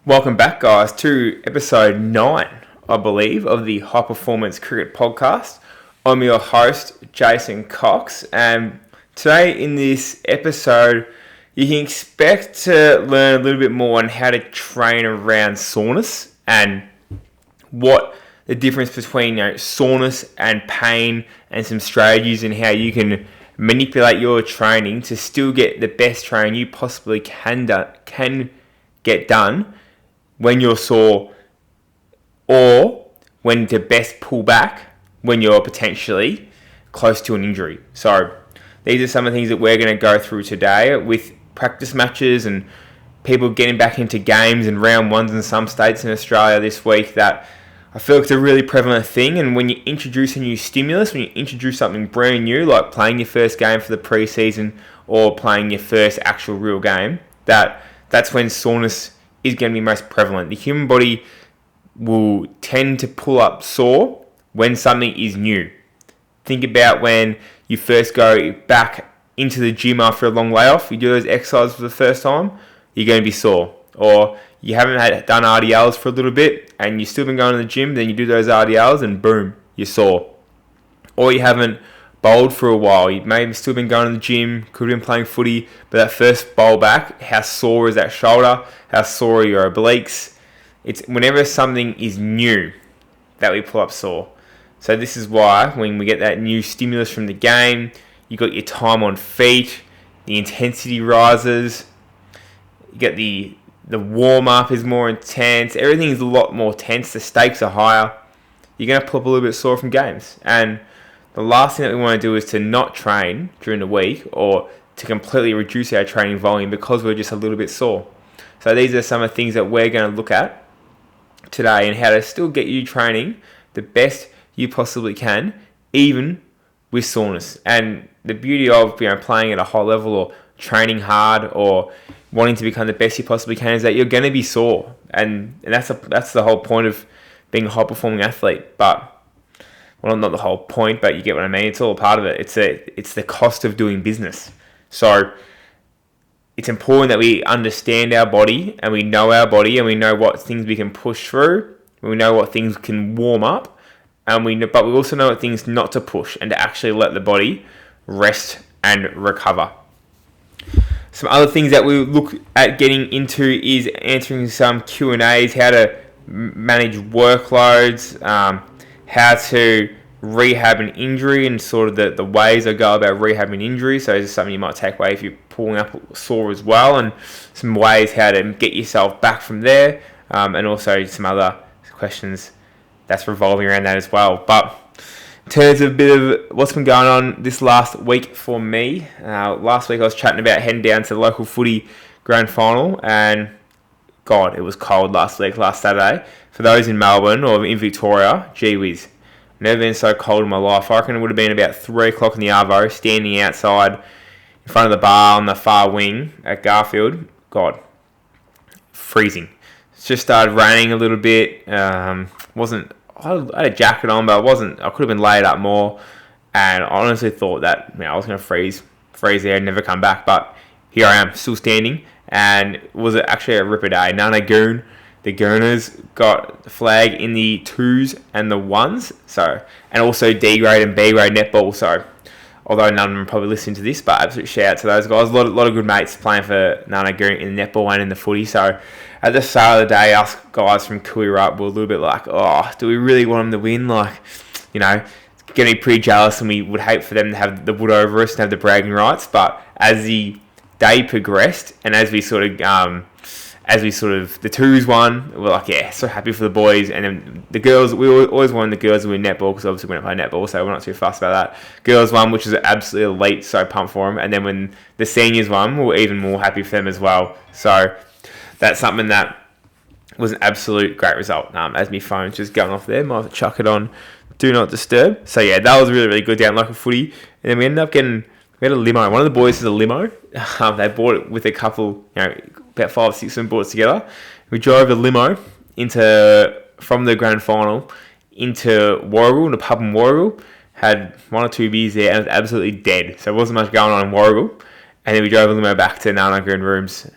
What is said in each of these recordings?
Welcome back, guys, to episode 9, I believe, of the High Performance Cricket Podcast. I'm your host, Jason Cox, and today in this episode, you can expect to learn a little bit more on how to train around soreness and what the difference between soreness and pain and some strategies and how you can manipulate your training to still get the best training you possibly can get done when you're sore, or when to best pull back when you're potentially close to an injury. So these are some of the things that we're going to go through today with practice matches and people getting back into games and round ones in some states in Australia this week. That I feel like it's a really prevalent thing. And when you introduce a new stimulus, when you introduce something brand new, like playing your first game for the preseason or playing your first actual real game, that's when soreness is going to be most prevalent. The human body will tend to pull up sore when something is new. Think about when you first go back into the gym after a long layoff, you do those exercises for the first time, you're going to be sore. Or you haven't done RDLs for a little bit and you've still been going to the gym, then you do those RDLs and boom, you're sore. Or you haven't bowled for a while, you may have still been going to the gym, could have been playing footy, but that first bowl back, how sore is that shoulder, how sore are your obliques? It's whenever something is new that we pull up sore. So this is why when we get that new stimulus from the game, you got your time on feet, the intensity rises, you get the warm-up is more intense, everything is a lot more tense, the stakes are higher, you're going to pull up a little bit sore from games. And the last thing that we want to do is to not train during the week or to completely reduce our training volume because we're just a little bit sore. So these are some of the things that we're going to look at today and how to still get you training the best you possibly can, even with soreness. And the beauty of playing at a high level or training hard or wanting to become the best you possibly can is that you're going to be sore. And that's the whole point of being a high-performing athlete. But well, not the whole point, but you get what I mean. It's all a part of it. It's the cost of doing business. So it's important that we understand our body and we know our body and we know what things we can push through. We know what things can warm up, but we also know what things not to push and to actually let the body rest and recover. Some other things that we look at getting into is answering some Q&As, how to manage workloads, how to rehab an injury and sort of the ways I go about rehabbing injury. So this is something you might take away if you're pulling up sore as well, and some ways how to get yourself back from there, and also some other questions that's revolving around that as well. But in terms of a bit of what's been going on this last week for me, last week I was chatting about heading down to the local footy grand final, and God, it was cold last Saturday. For those in Melbourne or in Victoria, gee whiz, never been so cold in my life. I reckon it would have been about 3 o'clock in the arvo, standing outside in front of the bar on the far wing at Garfield. God, freezing. It's just started raining a little bit. I had a jacket on, but I could have been laid up more. And I honestly thought that I was going to freeze there and never come back. But here I am, still standing. And it was actually a ripper day. Nana Goon, the Gooners, got the flag in the 2s and the 1s. So, and also D grade and B grade netball. So, although none of them probably listen to this, but absolute shout out to those guys. A lot of good mates playing for Nana Goon in the netball and in the footy. So, at the start of the day, us guys from Kuirup were a little bit like, oh, do we really want them to win? Like, it's going to be pretty jealous, and we would hate for them to have the wood over us and have the bragging rights. But as the day progressed, and as we sort of the 2s won, we're like, yeah, so happy for the boys. And then the girls, we always wanted the girls to win netball because obviously we don't play netball, so we're not too fussed about that. Girls won, which is absolutely elite, so pumped for them. And then when the seniors won, we were even more happy for them as well. So that's something that was an absolute great result. As my phone's just going off there, might have to chuck it on Do Not Disturb. So yeah, that was really, really good down local footy. And then we ended up we had a limo. One of the boys has a limo. They bought it with a couple, about 5 or 6 of them bought it together. We drove the limo from the grand final into Warragul, in a pub in Warragul. Had 1 or 2 beers there and it was absolutely dead. So there wasn't much going on in Warragul. And then we drove the limo back to Nana Green Rooms.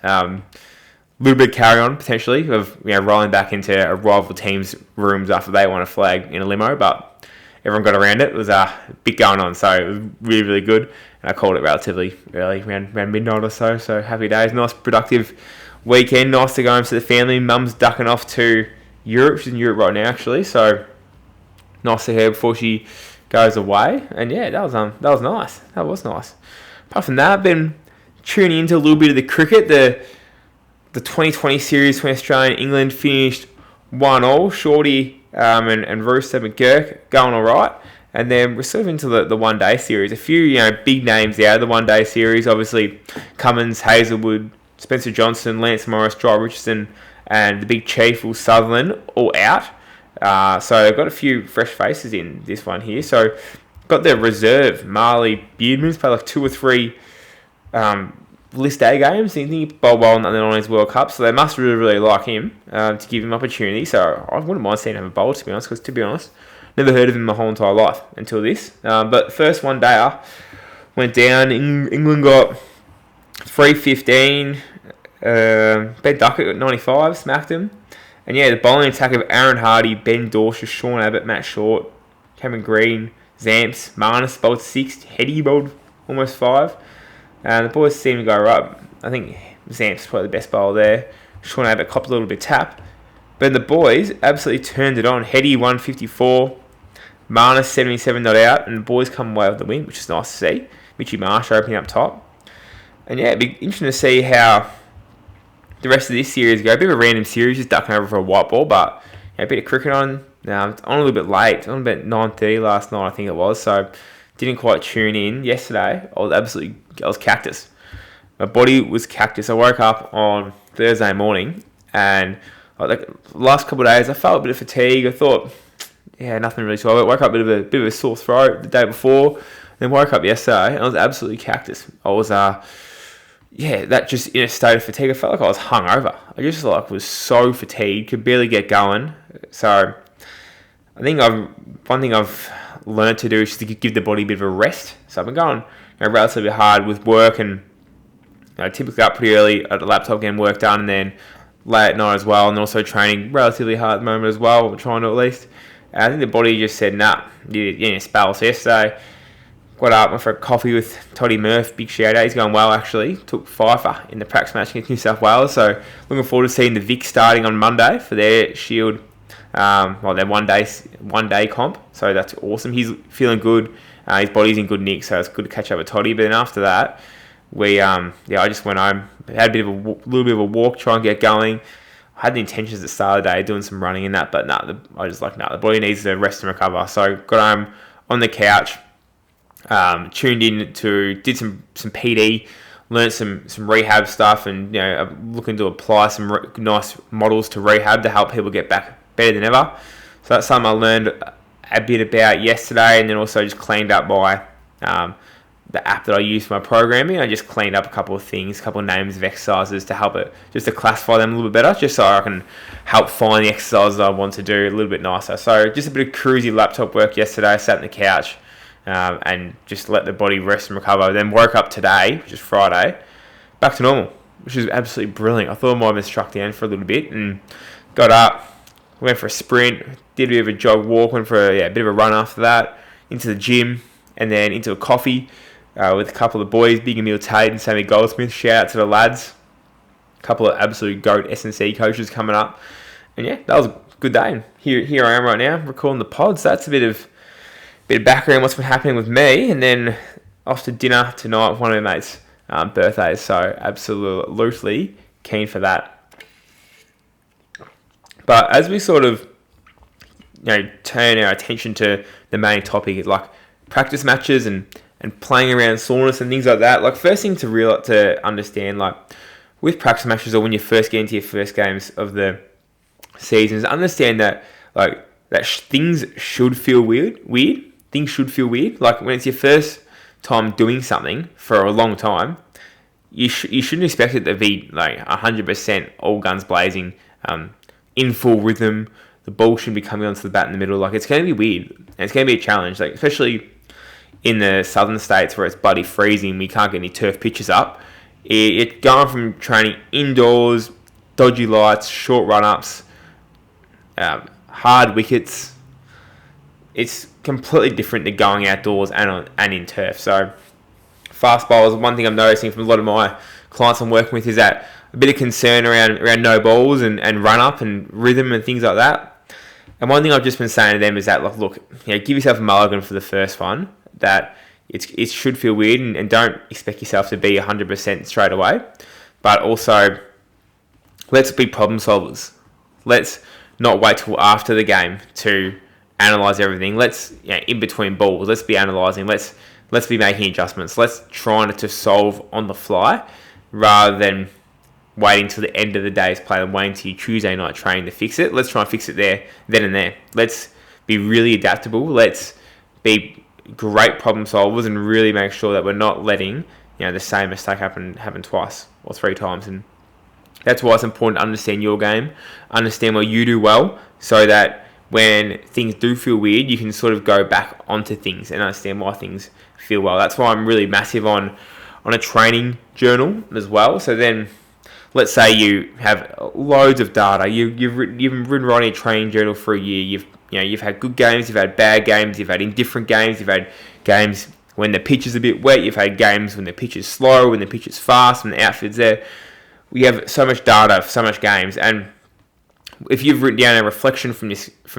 little bit of carry on potentially of rolling back into a rival team's rooms after they won a flag in a limo, but everyone got around it. It was a bit going on, so it was really, really good. And I called it relatively early, around midnight or so. So happy days, nice productive weekend. Nice to go home to the family. Mum's ducking off to Europe. She's in Europe right now, actually. So nice to her before she goes away. And yeah, that was nice. That was nice. Apart from that, I've been tuning into a little bit of the cricket. The 2020 series between Australia and England finished 1-1. Shorty and Rooster McGurk going all right. And then we're sort of into the one-day series. A few big names out of the one-day series. Obviously, Cummins, Hazelwood, Spencer Johnson, Lance Morris, Joel Richardson, and the big chief, Will Sutherland, all out. So I've got a few fresh faces in this one here. So got the reserve, Marley Beardman's played like 2 or 3 list A games. I think he bowled well in the 90s World Cup, so they must really, really like him to give him opportunity. So I wouldn't mind seeing him have a bowl, to be honest, because to be honest, never heard of him my whole entire life until this. But first one dayer went down. England got 315. Ben Duckett got 95, smacked him. And yeah, the bowling attack of Aaron Hardy, Ben Dorshire, Sean Abbott, Matt Short, Cameron Green, Zamps, Marnus bowled 6, Heady bowled almost 5. And the boys seem to go right. I think Zamps probably the best bowler there. Sean Abbott copped a little bit of tap. But the boys absolutely turned it on. Heady 154, Marnus 77 not out, and the boys come away with the win, which is nice to see. Mitchy Marsh opening up top. And yeah, it'd be interesting to see how the rest of this series go. A bit of a random series, just ducking over for a white ball, but a bit of cricket on. It's on a little bit late. On about 9:30 last night, I think it was. So didn't quite tune in yesterday. I was cactus. My body was cactus. I woke up on Thursday morning, and like the last couple of days, I felt a bit of fatigue. I thought, nothing really. So I woke up with a bit of a sore throat the day before, then woke up yesterday, and I was absolutely cactus. I was that just in a state of fatigue. I felt like I was hungover. I just was so fatigued, could barely get going. So I think one thing I've learned to do is to give the body a bit of a rest. So I've been going relatively hard with work, and typically up pretty early at the laptop getting work done, and then late at night as well, and also training relatively hard at the moment as well. We're trying to at least. I think the body just said, nah, you need a spell. So yesterday, got up, went for a coffee with Toddy Murph, big shout out. He's going well actually. Took Pfeiffer in the practice match against New South Wales. So looking forward to seeing the Vic starting on Monday for their Shield. Their one day comp. So that's awesome. He's feeling good. His body's in good nick, so it's good to catch up with Toddy. But then after that, I just went home, had a little bit of a walk, try and get going. I had the intentions at the start of the day doing some running in that, but the body needs to rest and recover. So got home on the couch, tuned in did some PD, learned some rehab stuff, and looking to apply some nice models to rehab to help people get back better than ever. So that's something I learned a bit about yesterday, and then also just cleaned up by the app that I use for my programming. I just cleaned up a couple of things, a couple of names of exercises to help it, just to classify them a little bit better, just so I can help find the exercises I want to do a little bit nicer. So just a bit of cruisy laptop work yesterday. I sat on the couch and just let the body rest and recover. Then woke up today, which is Friday, back to normal, which is absolutely brilliant. I thought I might have been struck down for a little bit, and got up, went for a sprint, did a bit of a jog walk, went for a bit of a run after that, into the gym, and then into a coffee with a couple of boys, Big Emil Tate and Sammy Goldsmith. Shout out to the lads. A couple of absolute GOAT S&C coaches coming up. And that was a good day. And here I am right now, recording the pods. So that's a bit of background, what's been happening with me. And then off to dinner tonight with one of my mates' birthdays. So absolutely keen for that. But as we sort of turn our attention to the main topic, like practice matches and playing around soreness and things like that. First thing to understand, with practice matches, or when you first get into your first games of the season, is understand that things should feel weird. Things should feel weird. When it's your first time doing something for a long time, you shouldn't expect it to be 100% all guns blazing, in full rhythm. The ball shouldn't be coming onto the bat in the middle. It's going to be weird, and it's going to be a challenge. Especially in the southern states where it's bloody freezing, we can't get any turf pitches up. It going from training indoors dodgy lights, short run-ups, hard wickets. It's completely different to going outdoors and in turf. So fast bowlers, one thing I'm noticing from a lot of my clients I'm working with is that a bit of concern around no balls and run up and rhythm and things like that. And one thing I've just been saying to them is that, like, look, give yourself a mulligan for the first one. That it should feel weird, and don't expect yourself to be 100% straight away. But also, let's be problem solvers. Let's not wait till after the game to analyse everything. Let's, in between balls, let's be analysing. Let's be making adjustments. Let's try to solve on the fly rather than waiting till the end of the day's play and waiting till your Tuesday night training to fix it. Let's try and fix it then and there. Let's be really adaptable. Let's be great problem solvers and really make sure that we're not letting the same mistake happen twice or 3 times. And that's why it's important to understand your game, understand what you do well, so that when things do feel weird, you can sort of go back onto things and understand why things feel well. That's why I'm really massive on a training journal as well. So then, let's say you have loads of data. You've been writing a training journal for a year. You've had good games, you've had bad games, you've had indifferent games, you've had games when the pitch is a bit wet, you've had games when the pitch is slow, when the pitch is fast, when the outfit's there. We have so much data, so much games, and if you've written down a reflection from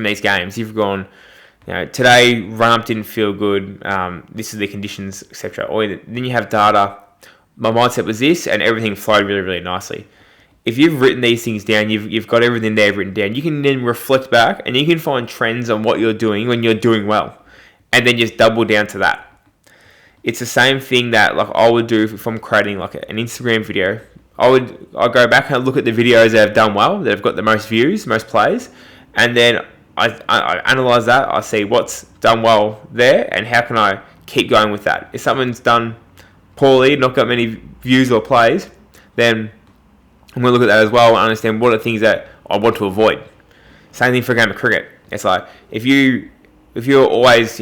these games, you've gone, today run-up didn't feel good, this is the conditions, etc. Or then you have data, my mindset was this, and everything flowed really, really nicely. If you've written these things down, you've got everything there written down, you can then reflect back, and you can find trends on what you're doing when you're doing well, and then just double down to that. It's the same thing that I would do if I'm creating an Instagram video. I'll go back and look at the videos that have done well, that have got the most views, most plays, and then I analyse that. I see what's done well there, and how can I keep going with that. If something's done poorly, not got many views or plays, then I'm going to look at that as well and understand what are things that I want to avoid. Same thing for a game of cricket. It's like if you're always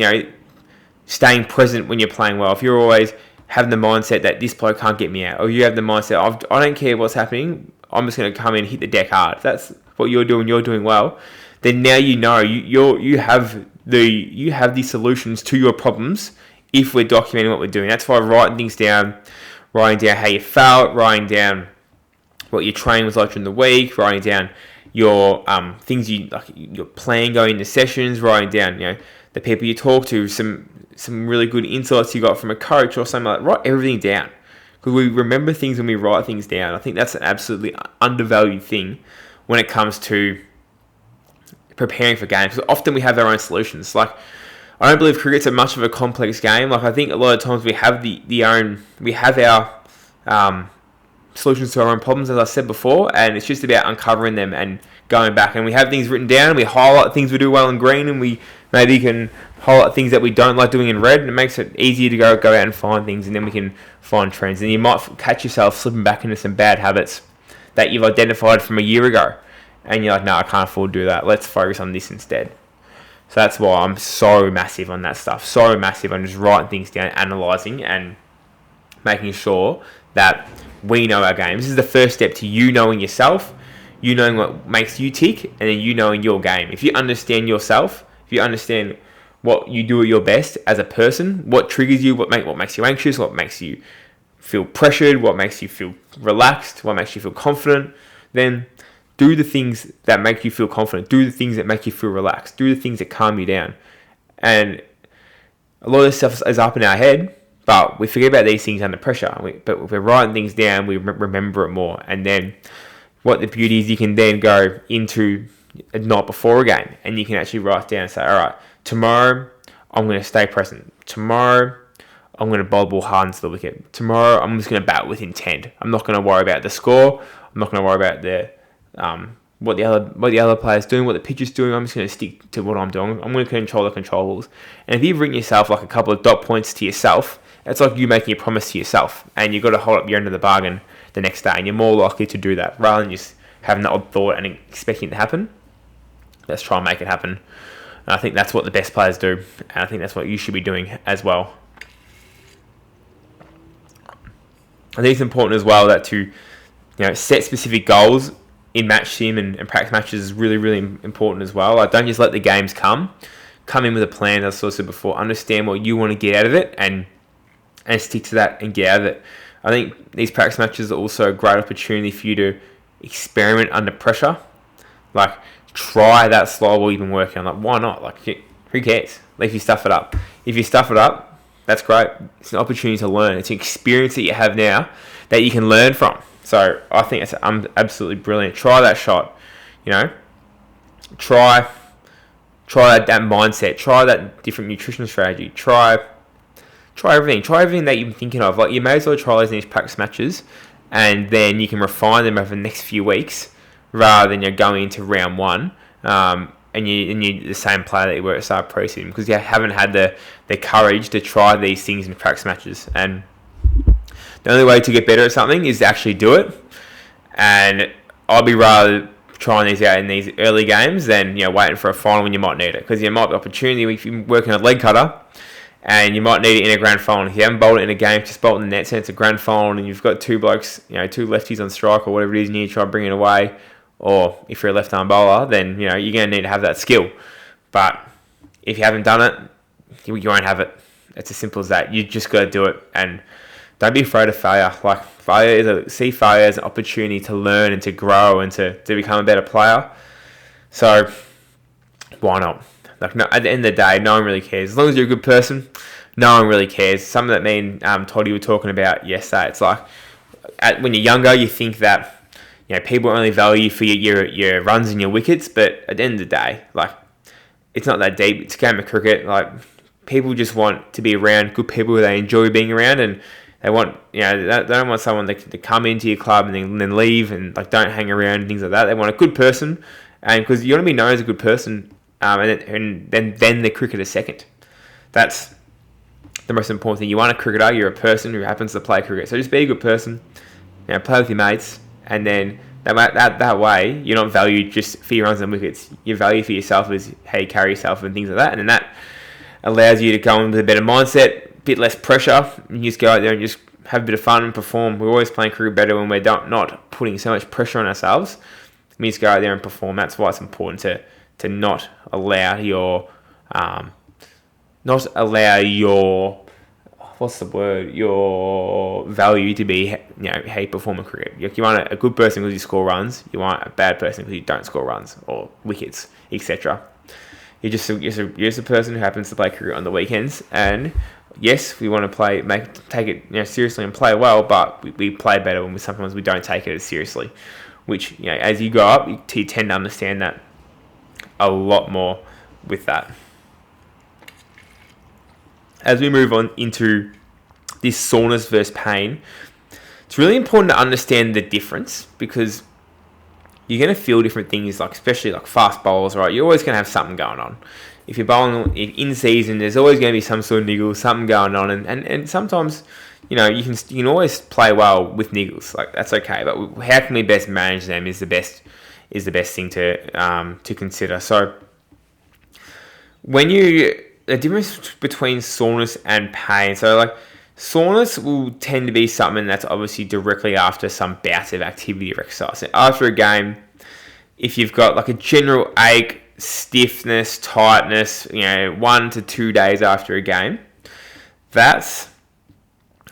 staying present when you're playing well, if you're always having the mindset that this bloke can't get me out, or you have the mindset I don't care what's happening, I'm just going to come in and hit the deck hard. If that's what you're doing well, then now you have the solutions to your problems if we're documenting what we're doing. That's why writing things down, writing down how you felt, writing down what your training was like during the week, writing down your things your plan going into sessions, writing down the people you talk to, some really good insights you got from a coach or something like that. Write everything down, because we remember things when we write things down. I think that's an absolutely undervalued thing when it comes to preparing for games. Because often we have our own solutions. I don't believe cricket's a much of a complex game. I think a lot of times we have our solutions to our own problems, as I said before, and it's just about uncovering them and going back. And we have things written down, we highlight things we do well in green, and we maybe can highlight things that we don't like doing in red, and it makes it easier to go out and find things, and then we can find trends. And you might catch yourself slipping back into some bad habits that you've identified from a year ago, and you're like, no, I can't afford to do that. Let's focus on this instead. So that's why I'm so massive on that stuff, so massive on just writing things down, analysing, and making sure that we know our game. This is the first step to you knowing yourself, you knowing what makes you tick, and then you knowing your game. If you understand yourself, if you understand what you do at your best as a person, what triggers you, what makes you anxious, what makes you feel pressured, what makes you feel relaxed, what makes you feel confident, then do the things that make you feel confident. Do the things that make you feel relaxed. Do the things that calm you down. And a lot of this stuff is up in our head, but we forget about these things under pressure. But if we're writing things down, we remember it more. And then what the beauty is, you can then go into a night before a game, and you can actually write down and say, all right, tomorrow I'm going to stay present. Tomorrow I'm going to bowl the ball hard into the wicket. Tomorrow I'm just going to bat with intent. I'm not going to worry about the score. I'm not going to worry about what the other player's doing, what the pitch is doing. I'm just going to stick to what I'm doing. I'm going to control the controllables. And if you've written yourself a couple of dot points to yourself, it's like you making a promise to yourself, and you've got to hold up your end of the bargain the next day, and you're more likely to do that rather than just having that odd thought and expecting it to happen. Let's try and make it happen. And I think that's what the best players do, and I think that's what you should be doing as well. I think it's important as well that to set specific goals in match sim and practice matches is really, really important as well. Like, don't just let the games come in with a plan, as I said before. Understand what you want to get out of it and stick to that and get out of it. I think these practice matches are also a great opportunity for you to experiment under pressure. Like, try that style while you've been working on. Like, why not? Like, who cares? Like, if you stuff it up. If you stuff it up, that's great. It's an opportunity to learn. It's an experience that you have now that you can learn from. So I think it's absolutely brilliant. Try that shot. Try that mindset. Try that different nutrition strategy. Try everything. Try everything that you've been thinking of. Like, you may as well try these practice matches, and then you can refine them over the next few weeks, rather than you're going into round one, and you're the same player that you were at start preseason, because you haven't had the courage to try these things in practice matches. And the only way to get better at something is to actually do it. And I'll be rather trying these out in these early games than waiting for a final when you might need it, because you might be opportunity if you're working a leg cutter. And you might need it in a grand final. If you haven't bowled it in a game, just bowl it in the net. So it's a grand final, and you've got two blokes, two lefties on strike or whatever it is, and you try to bring it away. Or if you're a left-arm bowler, then you're going to need to have that skill. But if you haven't done it, you won't have it. It's as simple as that. You just got to do it, and don't be afraid of failure. Like, see failure as an opportunity to learn and to grow and to become a better player. So why not? Like, no, at the end of the day, no one really cares. As long as you're a good person, no one really cares. Something that me and Toddy were talking about yesterday. It's like, when you're younger, you think that people only value you for your runs and your wickets, but at the end of the day, like, it's not that deep. It's a game of cricket. Like, people just want to be around good people who they enjoy being around, and they want, they don't want someone to come into your club and then leave and like don't hang around and things like that. They want a good person, and because you want to be known as a good person. And then the cricketer second. That's the most important thing. You want a cricketer, you're a person who happens to play cricket. So just be a good person, play with your mates, and then that way you're not valued just for your runs and wickets. Your value for yourself is how you carry yourself and things like that. And then that allows you to go in with a better mindset, a bit less pressure. You just go out there and just have a bit of fun and perform. We're always playing cricket better when we're not putting so much pressure on ourselves. We just go out there and perform. That's why it's important to not allow your your value to be how you perform in cricket. You want a good person because you score runs. You want a bad person because you don't score runs or wickets, etc. You're just a person who happens to play cricket on the weekends. And yes, we want to take it seriously and play well, but we play better when sometimes we don't take it as seriously. Which as you grow up, you tend to understand that a lot more with that. As we move on into this soreness versus pain, it's really important to understand the difference, because you're going to feel different things, like especially like fast bowlers, right? You're always going to have something going on. If you're bowling in season, there's always going to be some sort of niggle, something going on, and sometimes you can always play well with niggles, like that's okay. But how can we best manage them is the best thing to consider. So the difference between soreness and pain. So like, soreness will tend to be something that's obviously directly after some bout of activity or exercise. After a game, if you've got like a general ache, stiffness, tightness, 1 to 2 days after a game, that's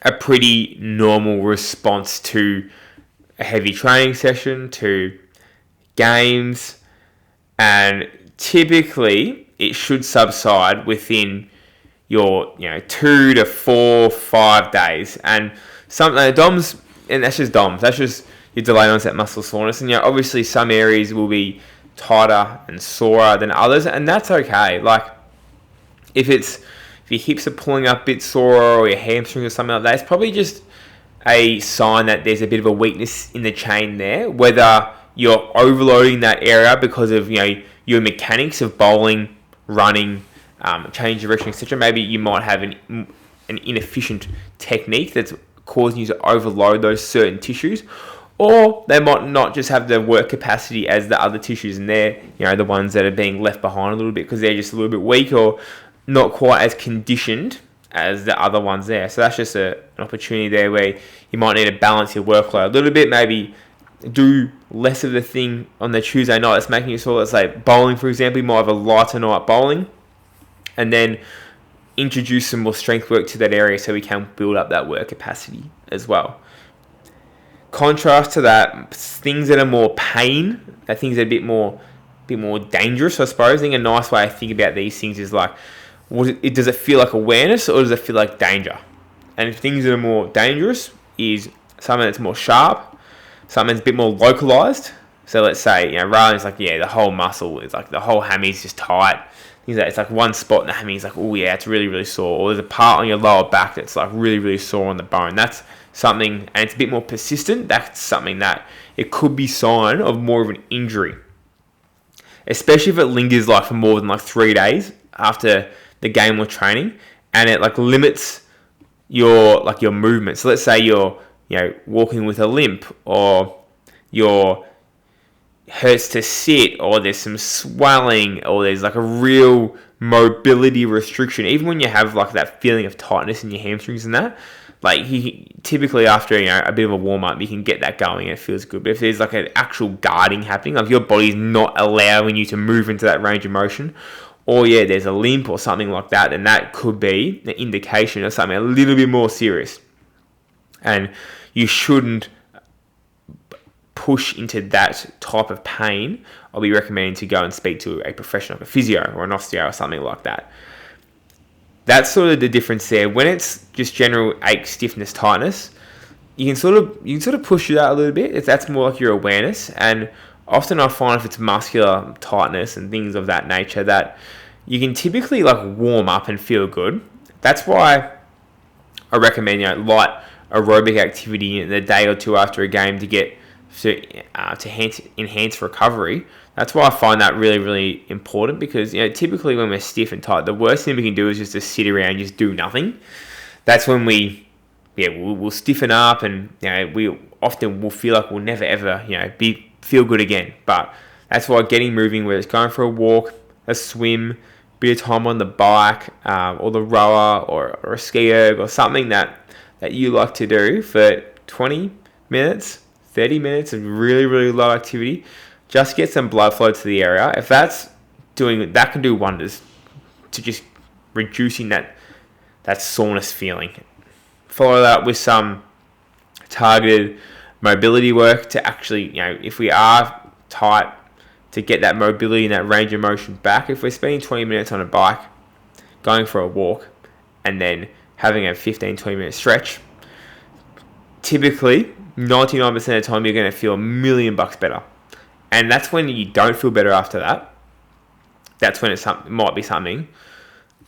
a pretty normal response to a heavy training session, to games, and typically it should subside within your 2 to 4, 5 days. And DOMS, and that's just DOMS, that's just your delayed onset muscle soreness. And obviously some areas will be tighter and sorer than others, and that's okay. Like, if your hips are pulling up a bit sore, or your hamstring or something like that, it's probably just a sign that there's a bit of a weakness in the chain there, whether you're overloading that area because of your mechanics of bowling, running, change direction, etc. Maybe you might have an inefficient technique that's causing you to overload those certain tissues, or they might not just have the work capacity as the other tissues, and they're the ones that are being left behind a little bit because they're just a little bit weak or not quite as conditioned as the other ones there. So that's just an opportunity there where you might need to balance your workload a little bit, maybe do less of the thing on the Tuesday night that's making you sore. Let's say bowling, for example, you might have a lighter night bowling, and then introduce some more strength work to that area so we can build up that work capacity as well. Contrast to that, things that are more pain, things that are a bit more dangerous, I suppose. I think a nice way I think about these things is like, does it feel like awareness or does it feel like danger? And if things that are more dangerous is something that's more sharp, something that's a bit more localized. So let's say, rather than it's like, the whole muscle is like the whole hammy is just tight. Things like, it's like one spot in the hammy is like, oh yeah, it's really, really sore. Or there's a part on your lower back that's like really, really sore on the bone. That's something, and it's a bit more persistent. That's something that it could be sign of more of an injury. Especially if it lingers like for more than like 3 days after the game or training, and it like limits your movement. So let's say you're walking with a limp, or you're hurts to sit, or there's some swelling, or there's like a real mobility restriction. Even when you have like that feeling of tightness in your hamstrings and that, like typically after a bit of a warm up, you can get that going and it feels good. But if there's like an actual guarding happening, like your body's not allowing you to move into that range of motion, or there's a limp or something like that, then that could be an indication of something a little bit more serious. And you shouldn't push into that type of pain. I'll be recommending to go and speak to a professional, like a physio or an osteo or something like that. That's sort of the difference there. When it's just general ache, stiffness, tightness, you can sort of push through that a little bit. That's more like your awareness. And often I find if it's muscular tightness and things of that nature, that you can typically like warm up and feel good. That's why I recommend light aerobic activity in the day or two after a game to enhance recovery. That's why I find that really, really important, because typically when we're stiff and tight, the worst thing we can do is just to sit around and just do nothing. That's when we'll stiffen up, and we often will feel like we'll never ever feel good again. But that's why getting moving, whether it's going for a walk, a swim, bit of time on the bike, or the rower, or a ski erg, or something that you like to do for 20 minutes, 30 minutes of really, really low activity, just get some blood flow to the area. If that can do wonders to just reducing that soreness feeling. Follow that up with some targeted mobility work to actually, if we are tight, to get that mobility and that range of motion back. If we're spending 20 minutes on a bike, going for a walk, and then having a 15-20 minute stretch, typically 99% of the time you're going to feel $1,000,000 better. And that's when you don't feel better after that. That's when it might be something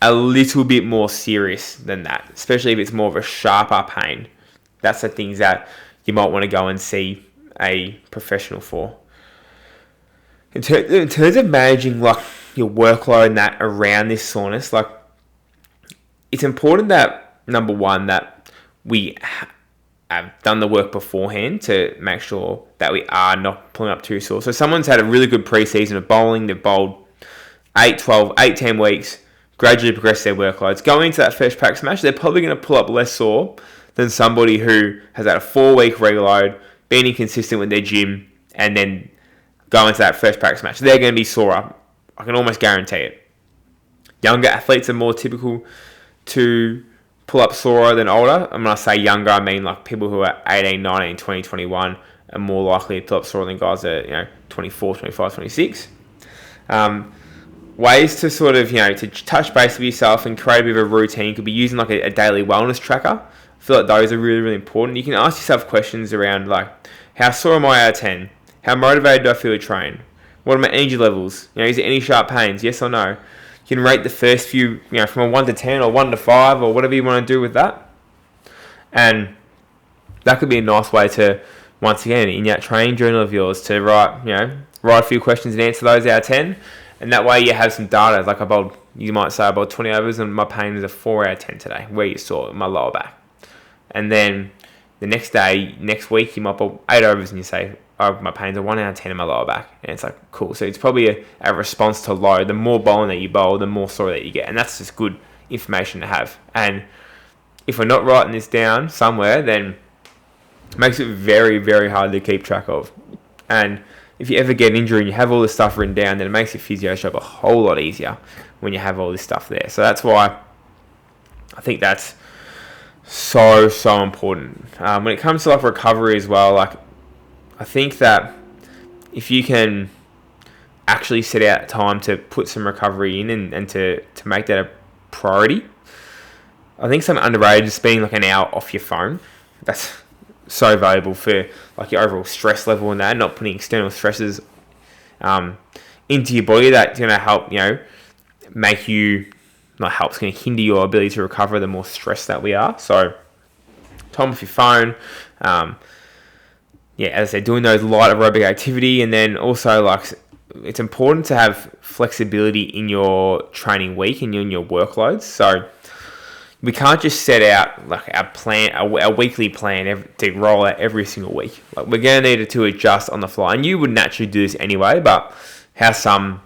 a little bit more serious than that, especially if it's more of a sharper pain. That's the things that you might want to go and see a professional for. In terms of managing like your workload and that around this soreness, like it's important that, number one, that we have done the work beforehand to make sure that we are not pulling up too sore. So someone's had a really good pre-season of bowling, they've bowled 10 weeks, gradually progress their workloads. Going into that first practice match, they're probably going to pull up less sore than somebody who has had a 4-week reload, been inconsistent with their gym, and then go into that first practice match. They're going to be sore. I can almost guarantee it. Younger athletes are more typical to pull up sore than older. And when I say younger, I mean like people who are 18, 19, 20, 21 are more likely to pull up sore than guys that are 24, 25, 26. Ways to sort of, to touch base with yourself and create a bit of a routine could be using like a daily wellness tracker. I feel like those are really, really important. You can ask yourself questions around like, how sore am I out of 10? How motivated do I feel to train? What are my energy levels? Is there any sharp pains? Yes or no? You can rate the first few, from a 1 to 10 or 1 to 5 or whatever you want to do with that. And that could be a nice way to, once again, in that training journal of yours, to write a few questions and answer those out of 10. And that way you have some data. Like you might say I bowled 20 overs and my pain is a 4 out of 10 today, where you saw my lower back. And then the next week, you might bowl 8 overs and you say, my pain's a 1 out of 10 in my lower back. And it's like, cool. So it's probably a response to low. The more bowling that you bowl, the more sore that you get. And that's just good information to have. And if we're not writing this down somewhere, then makes it very, very hard to keep track of. And if you ever get an injury and you have all this stuff written down, then it makes your physio job a whole lot easier when you have all this stuff there. So that's why I think that's so important. When it comes to like recovery as well, like I think that if you can actually set out time to put some recovery in and to make that a priority, I think something underrated is being like an hour off your phone. That's so valuable for like your overall stress level and that, not putting external stresses into your body that's going to help, make you, not help, it's going to hinder your ability to recover the more stressed that we are. So time off your phone, as I said, doing those light aerobic activity, and then also like it's important to have flexibility in your training week and in your workloads. So we can't just set out like our weekly plan to roll out every single week. Like we're going to need to adjust on the fly, and you would naturally do this anyway. But how some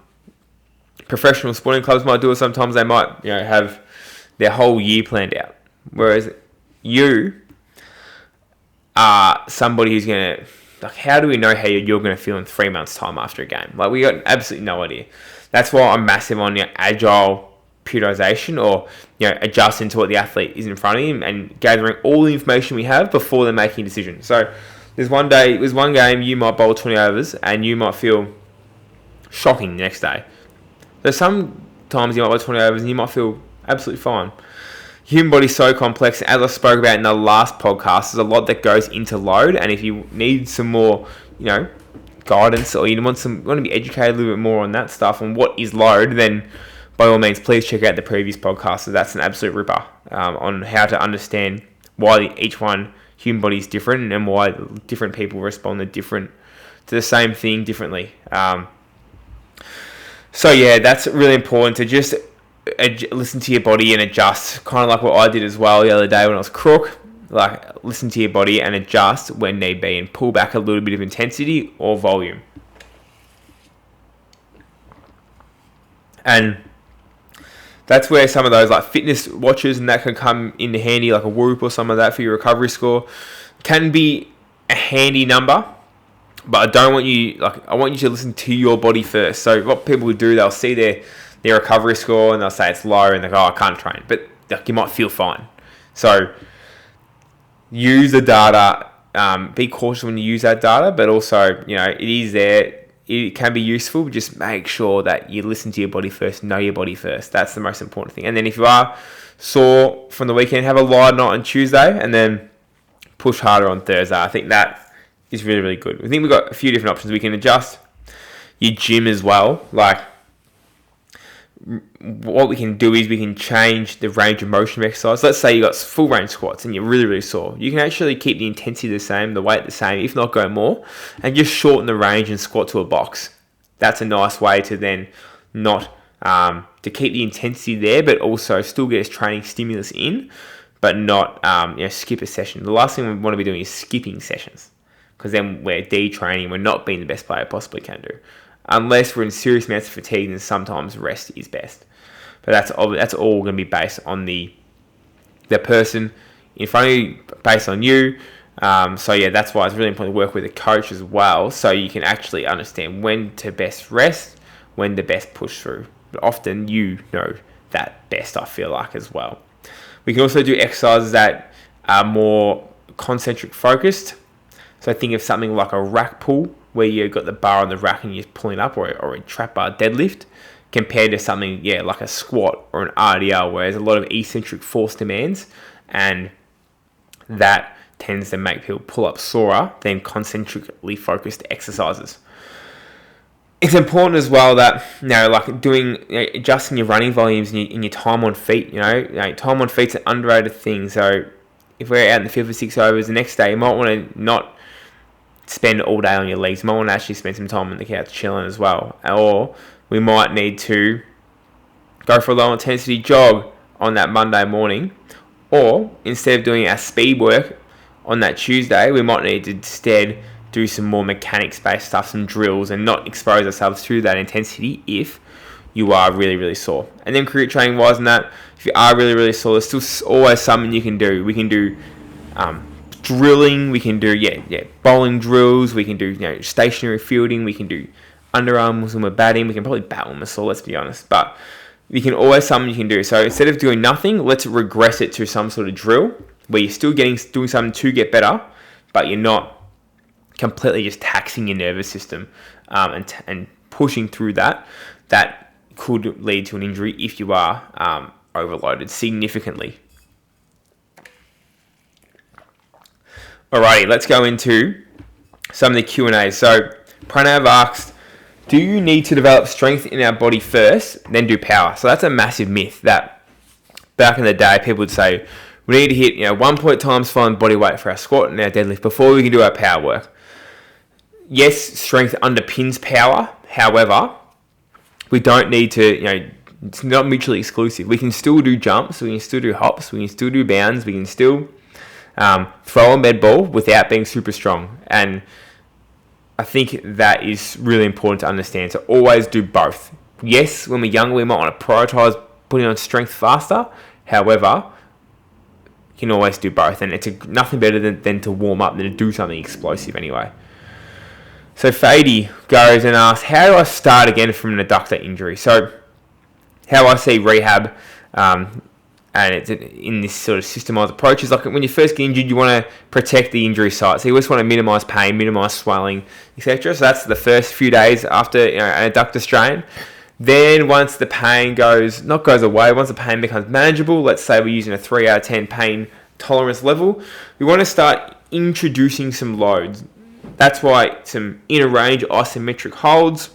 professional sporting clubs might do it, sometimes they might have their whole year planned out, whereas you are somebody who's going to, like, how do we know how you're going to feel in 3 months' time after a game? Like we got absolutely no idea. That's why I'm massive on agile periodization, or adjusting to what the athlete is in front of him and gathering all the information we have before they're making a decision. So there's one game you might bowl 20 overs and you might feel shocking the next day. There's sometimes you might bowl 20 overs and you might feel absolutely fine. Human body's so complex. As I spoke about in the last podcast, there's a lot that goes into load, and if you need some more guidance, or you want to be educated a little bit more on that stuff, on what is load, then by all means, please check out the previous podcast. So that's an absolute ripper on how to understand why each human body is different, and why different people respond to the same thing differently. That's really important to just listen to your body and adjust, kind of like what I did as well the other day when I was crook. Like, listen to your body and adjust when need be, and pull back a little bit of intensity or volume. And that's where some of those like fitness watches and that can come in handy, like a Whoop or some of that for your recovery score. Can be a handy number, but I want you to listen to your body first. So what people would do, they'll see their recovery score and they'll say it's low, and they go, I can't train. But like, you might feel fine. So use the data. Be cautious when you use that data, but also, it is there. It can be useful, but just make sure that you listen to your body first, know your body first. That's the most important thing. And then if you are sore from the weekend, have a light night on Tuesday and then push harder on Thursday. I think that is really, really good. I think we've got a few different options. We can adjust your gym as well. Like, what we can do is we can change the range of motion of exercise. Let's say you got full range squats and you're really, really sore. You can actually keep the intensity the same, the weight the same, if not go more, and just shorten the range and squat to a box. That's a nice way to then not to keep the intensity there, but also still get its training stimulus in, but not skip a session. The last thing we want to be doing is skipping sessions, because then we're detraining. We're not being the best player possibly can do. Unless we're in serious amounts of fatigue, then sometimes rest is best. But that's all going to be based on the person in front of you, based on you. That's why it's really important to work with a coach as well, so you can actually understand when to best rest, when to best push through. But often you know that best, I feel like, as well. We can also do exercises that are more concentric focused. So think of something like a rack pull, where you've got the bar on the rack and you're pulling up, or a trap bar deadlift, compared to something, like a squat or an RDL, where there's a lot of eccentric force demands, and that tends to make people pull up sorer than concentrically focused exercises. It's important as well that, adjusting your running volumes and your time on feet. Time on feet's an underrated thing. So if we're out in the field for 6 overs, the next day you might want to not spend all day on your legs. You might want to actually spend some time on the couch chilling as well. Or we might need to go for a low intensity jog on that Monday morning. Or instead of doing our speed work on that Tuesday, we might need to instead do some more mechanics based stuff, some drills, and not expose ourselves to that intensity if you are really, really sore. And then career training wise, and that, if you are really, really sore, there's still always something you can do. We can do drilling. We can do bowling drills. We can do stationary fielding. We can do underarms when we're batting. We can probably bat when we're sore, let's be honest. But you can always something you can do. So instead of doing nothing, let's regress it to some sort of drill where you're still doing something to get better, but you're not completely just taxing your nervous system and pushing through that. That could lead to an injury if you are overloaded significantly. Alrighty, let's go into some of the Q&As. So Pranav asked, do you need to develop strength in our body first, then do power? So that's a massive myth that back in the day people would say, we need to hit 1 times 5 body weight for our squat and our deadlift before we can do our power work. Yes, strength underpins power. However, we don't need to, it's not mutually exclusive. We can still do jumps, we can still do hops, we can still do bounds, we can still throw a med ball without being super strong. And I think that is really important to understand. So always do both. Yes, when we're younger, we might want to prioritize putting on strength faster. However, you can always do both. And it's nothing better than to warm up than to do something explosive anyway. So Fady goes and asks, how do I start again from an adductor injury? So how I see rehab, and it's in this sort of systemized approach, is like when you first get injured, you want to protect the injury site. So you always want to minimize pain, minimize swelling, etc. So that's the first few days after an adductor strain. Then once the pain goes away, once the pain becomes manageable, let's say we're using a 3 out of 10 pain tolerance level, we want to start introducing some loads. That's why some inner range isometric holds,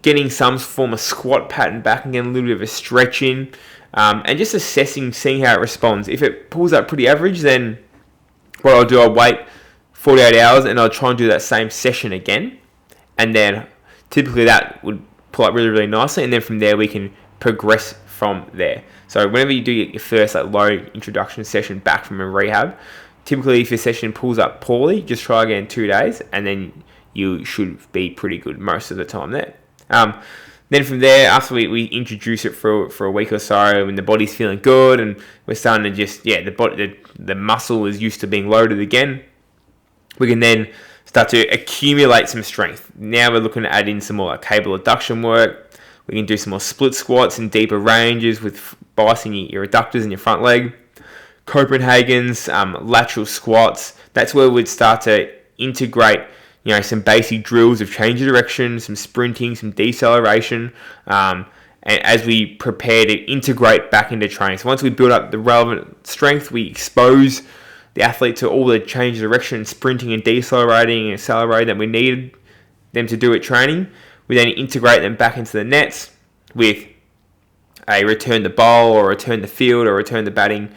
getting some form of squat pattern back and getting a little bit of a stretch in, and just assessing, seeing how it responds. If it pulls up pretty average, then what I'll do, I'll wait 48 hours and I'll try and do that same session again. And then typically that would pull up really, really nicely. And then from there, we can progress from there. So whenever you do your first low introduction session back from a rehab, typically if your session pulls up poorly, just try again 2 days and then you should be pretty good most of the time there. Then from there, after we introduce it for a week or so, when the body's feeling good and we're starting to just, the muscle is used to being loaded again, we can then start to accumulate some strength. Now we're looking to add in some more cable adduction work. We can do some more split squats in deeper ranges with biasing your adductors in your front leg. Copenhagen's, lateral squats. That's where we'd start to integrate some basic drills of change of direction, some sprinting, some deceleration, and as we prepare to integrate back into training. So once we build up the relevant strength, we expose the athlete to all the change of direction, sprinting and decelerating and accelerating that we need them to do at training. We then integrate them back into the nets with a return to bowl or return to field or return to batting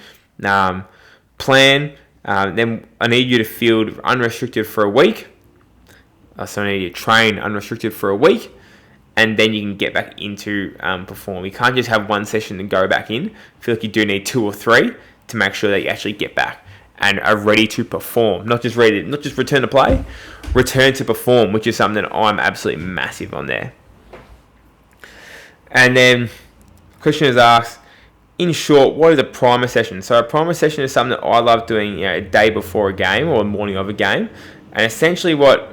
plan. Then I need you to field unrestricted for a week. So I need you to train unrestricted for a week, and then you can get back into perform. You can't just have one session and go back in. I feel like you do need 2 or 3 to make sure that you actually get back and are ready to perform. Not just return to play, return to perform, which is something that I'm absolutely massive on there. And then question is asked, in short, what is a primer session? So a primer session is something that I love doing a day before a game or a morning of a game. And essentially what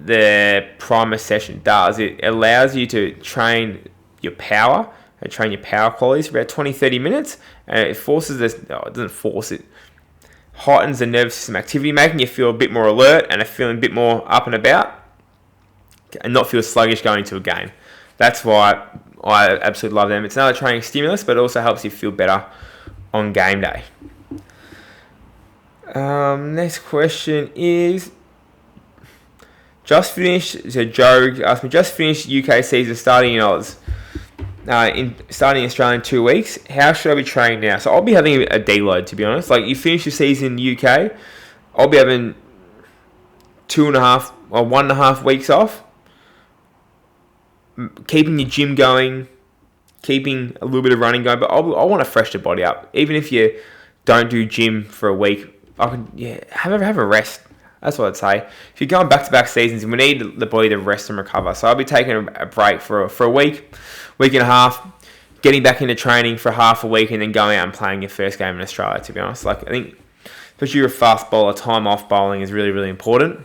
the primer session does, it allows you to train your power and train your power qualities for about 20-30 minutes, and it heightens the nervous system activity, making you feel a bit more alert and feeling a bit more up and about and not feel sluggish going into a game. That's why I absolutely love them. It's another training stimulus, but it also helps you feel better on game day. Next question is, just finished, so Joe asked me, just finished UK season starting in Oz. Starting in Australia in 2 weeks. How should I be training now? So I'll be having a deload, to be honest. Like, you finish your season in the UK, I'll be having 2.5 or 1.5 weeks off. Keeping your gym going, keeping a little bit of running going, but I want to fresh the body up. Even if you don't do gym for a week, have a rest. That's what I'd say. If you're going back-to-back seasons, we need the body to rest and recover. So I'll be taking a break for a week and a half, getting back into training for half a week, and then going out and playing your first game in Australia, to be honest. Like, I think especially your fast bowler, time off bowling is really, really important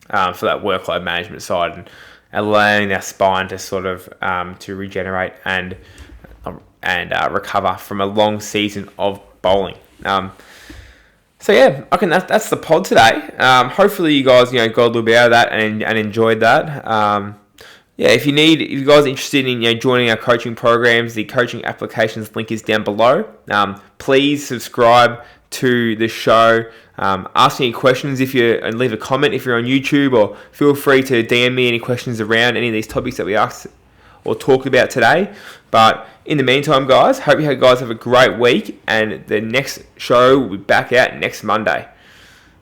for that workload management side and allowing our spine to sort of to regenerate and recover from a long season of bowling. So yeah, okay, that's the pod today. Hopefully you guys got a little bit out of that and enjoyed that. If you guys are interested in joining our coaching programs, the coaching applications link is down below. Please subscribe to the show. Ask me any questions and leave a comment if you're on YouTube, or feel free to DM me any questions around any of these topics that we asked or talked about today. But in the meantime, guys, hope you guys have a great week, and the next show will be back out next Monday.